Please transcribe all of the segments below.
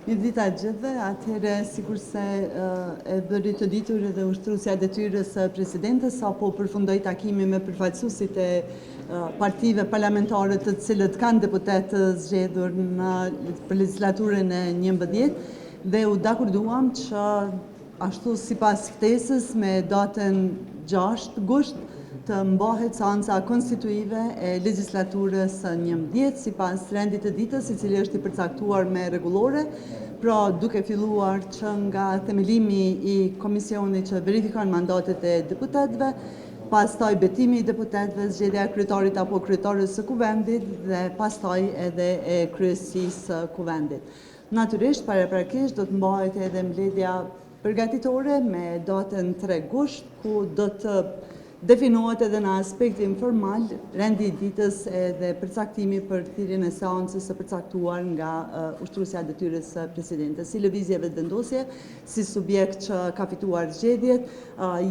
Mirëdita gjithëve, atëherë sikur se e bëri të ditur edhe ushtrusja detyrës së presidentes, apo përfundoi takimi me përfaqësuesit e partive parlamentare të cilët kanë deputet zgjedhur për legislaturën e 11 dhe u dakorduam që ashtu sipas ftesës me datën 6 gusht të mbahet seanca konstituive e legislaturës së 11 sipas rendit të ditës, i cili është i përcaktuar me rregullore, pra duke filluar që nga themelimi i komisionit që verifikon mandatet e deputetëve, pastaj betimi i deputetëve, zgjedhja e kryetarit apo kryetares së kuvendit dhe pastaj edhe e kryesisë së kuvendit. Natyrisht, paraprakisht do të mbahet edhe mbledhja përgatitore me datën 3 gusht, ku do të definohet edhe në aspektin formal rendi i ditës edhe përcaktimi për thirrjen e seancës së përcaktuar nga ushtrusja e detyrës së presidentes. Si lëvizje vetëvendosje, si subjekt që ka fituar zgjedhjet,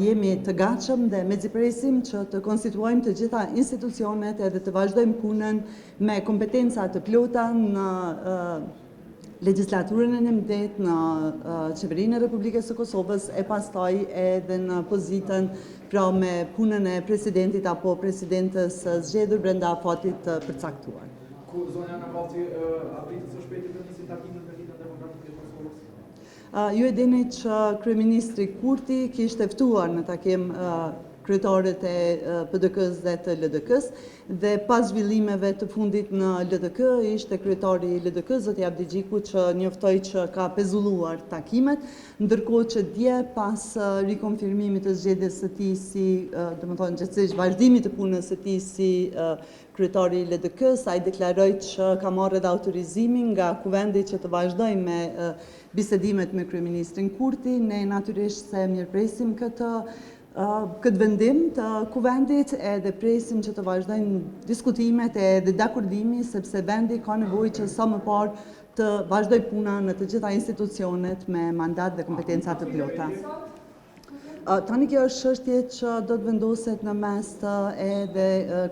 jemi të gatshëm dhe mezipresim që të konstituojmë të gjitha institucionet edhe të vazhdojmë punën me kompetenca të plota në legislaturën e 11, në qeverinë e Republikës së Kosovës e pastaj edhe në pozitën pra me punën e presidentit apo presidentës zgjedhur brenda afatit të përcaktuar. Ku zonja ka pati arritës së shpejti të nisi takimin me Lidhjen Demokratike të Kosovës? Ju e dini që kryeministri Kurti kishte ftuar në takim kryetarët e PDK-s dhe të LDK-s dhe pas zhvillimeve të fundit në LDK ishte kryetari i LDK-s zoti Abdi Gjiku që njoftoi që ka pezulluar takimet, ndërkohë që dje pas rikonfirmimit të zgjedhjes së tij si, domethënë gjithsesi vazhdimit të punës së tij si kryetari i LDK-s, ai deklaroi që ka marrë edhe autorizimin nga kuvendi që të vazhdojë me bisedimet me kryeministrin Kurti. Ne natyrisht se mirëpresim këtë vendim të kuvendit edhe presim që të vazhdojnë diskutimet edhe dakordimi, sepse vendi ka nevojë që sa më parë të vazhdoj puna në të gjitha institucionet me mandat dhe kompetenca të plota. Tani kjo është çështje që do të vendoset në mes të edhe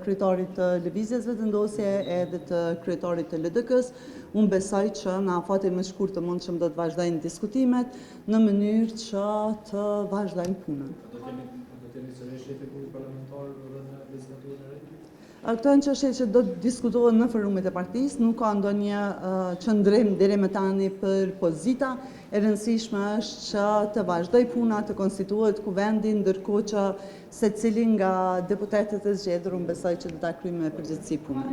kryetarit të lëvizjes vetëvendosje edhe të kryetarit të LDK-s. Unë besoj që në afatin më shkurt të mundshëm do të vazhdojnë diskutimet në mënyrë që të vazhdojnë punën. Do të jeni sërish shefi i grupit parlamentar edhe në legislaturën e re? Këto janë çështje që do të diskutohen në forumet e partisë, nuk ka ndonjë qëndrim deri më tani për pozita. E rëndësishme është që të vazhdoj puna, të konstituohet kuvendi, ndërkohë që secili nga deputetët e zgjedhur unë besoj që do ta kryejmë me përgjegjësi punën.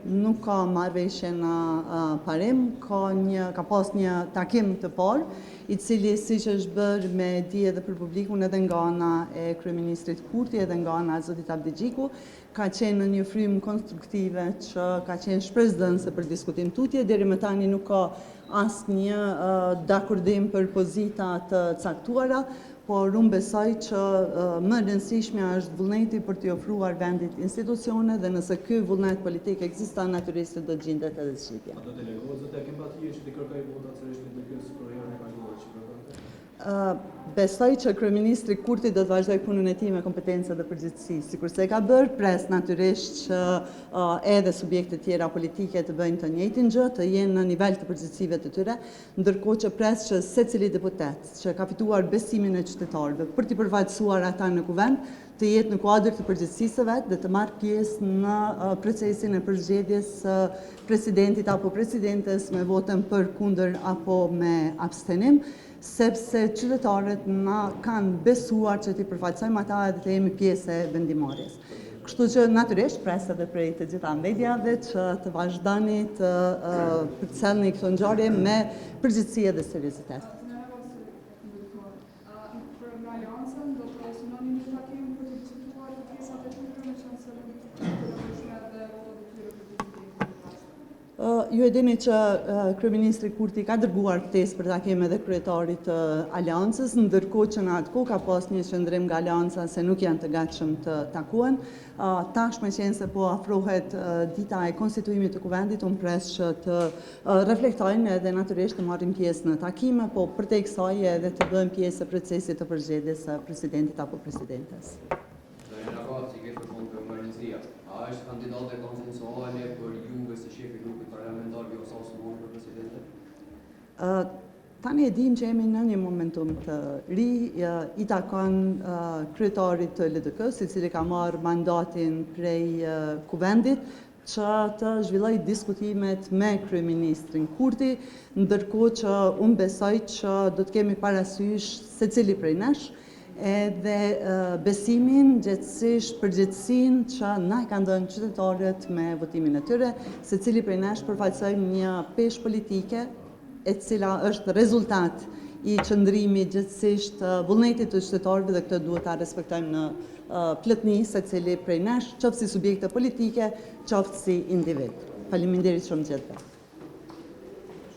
Nuk ka marrëveshje në parim, ka pas një takim të parë, i cili siç është bërë me dije edhe për publikun edhe nga ana e kryeministrit Kurti edhe nga ana e zotit Abdi Gjiku, ka qenë në një frymë konstruktive që ka qenë shpresdhënëse për diskutim tutje. Deri më tani nuk ka asnjë dakordim për pozita të caktuara, por unë besoj që më rëndësishmja është vullneti për t'i ofruar vendit institucione dhe nëse ky vullnet politik ekziston, natyrisht do të gjendet edhe zgjidhja. A do të lejohet zotë Kembati që të kërkojë vota sërish në DK-s për herën e kaluar që kërkonte? Besoj që kryeministri Kurti do të vazhdoj punën e tij me kompetencë dhe përgjegjësi, sikurse e ka bërë, pres natyrisht që edhe subjekte tjera politike të bëjnë të njëjtin gjë, të jenë në nivel të përgjegjësive të tyre, ndërkohë që pres që secili deputet që ka fituar besimin e qytetarëve për t'i përfaqësuar ata në kuvend, të jetë në kuadër të përgjegjësisë së vet dhe të marrë pjesë në procesin e përzgjedhjes së presidentit apo presidentes me votën për, kundër apo me abstenim, sepse qytetarët na kanë besuar që t'i përfaqësojmë ata dhe të jemi pjesë e vendimarrjes. Kështu që natyrisht pres edhe prej të gjitha mediave që të vazhdoni të përcjellni këto ngjarje me përgjegjësi dhe seriozitet. Ju e dini që kryeministri Kurti ka dërguar ftesë për takim edhe kryetarit të Aleancës, ndërkohë që në atë kohë ka pas një qëndrim nga Aleanca se nuk janë të gatshëm të takohen. Tashmë qenë se po afrohet dita e konstituimit të kuvendit, unë pres që të reflektojnë edhe natyrisht të marrin pjesë në takime, po përtej kësaj edhe të bëjmë pjesë e procesit të përzgjedhjes së presidentit apo presidentes. A është kandidate konsensuale për shefi i grupit parlamentar Vjosa Osmani për presidente? Tani e dim që jemi në një momentum të ri, i takon kryetarit të LDK-s, i cili ka marrë mandatin prej kuvendit, që të zhvilloj diskutimet me kryeministrin Kurti, ndërkohë që unë besoj që do të kemi parasysh secili prej nesh, edhe besimin, gjithësisht përgjithësinë që na e kanë dhënë qytetarët me votimin e tyre, secili prej nesh përfaqësojmë një peshë politike e cila është rezultat i qëndrimit gjithësisht vullnetit të qytetarëve, dhe këtë duhet ta respektojmë në plotëni secili prej nesh, qoftë si subjekte politike, qoftë si individ. Faleminderit shumë gjithëve.